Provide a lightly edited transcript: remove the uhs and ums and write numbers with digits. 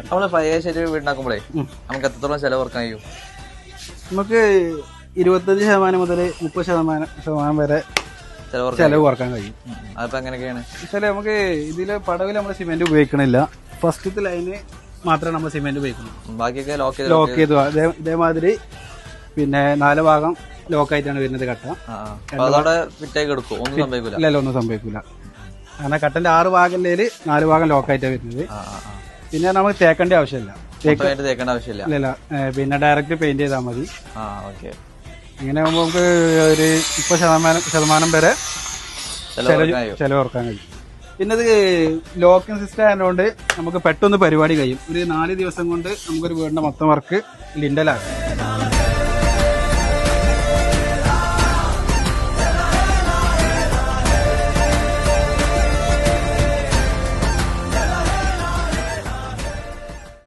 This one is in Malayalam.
നമ്മള് പഴയ ശരി വീടുണ്ടാക്കുമ്പോഴേ നമുക്ക് എത്രത്തോളം ചെലവ് ഓർക്കാൻ കഴിയും? നമുക്ക് 25% മുതൽ 30% വരെ ചെലവ് കുറക്കാൻ കഴിയും. അതിപ്പോ എങ്ങനെയൊക്കെയാണ്? നമുക്ക് ഇതില് പടവിൽ നമ്മൾ സിമെന്റ് ഉപയോഗിക്കണില്ല. ഫസ്റ്റത്തെ ലൈന് മാത്രമേ നമ്മൾ സിമെന്റ് ഉപയോഗിക്കുള്ളൂ. ബാക്കിയൊക്കെ ലോക്ക് ചെയ്തു. ഇതേമാതിരി പിന്നെ 4 ഭാഗം ലോക്കായിട്ടാണ് വരുന്നത് കട്ട. ഇല്ലല്ലോ, ഒന്നും സംഭവിക്കില്ല. കാരണം കട്ടന്റെ 6 ഭാഗം 4 ഭാഗം ലോക്കായിട്ടാണ് വരുന്നത്. പിന്നെ നമുക്ക് തേക്കേണ്ട ആവശ്യമില്ല. ഇല്ല, പിന്നെ ഡയറക്റ്റ് പെയിന്റ് ചെയ്താൽ മതി. ഇങ്ങനെ ആകുമ്പോൾ നമുക്ക് ഒരു 30% വരെ ചെലവ് ഓർക്കാൻ കഴിയും. പിന്നെ ഇത് ലോക്കിംഗ് സിസ്റ്റം ആയതുകൊണ്ട് നമുക്ക് പെട്ടെന്ന് പരിപാടി കഴിയും. ഒരു 4 ദിവസം കൊണ്ട് നമുക്കൊരു വീടിന്റെ മൊത്തം വർക്ക് ലിൻഡലാക്കാം.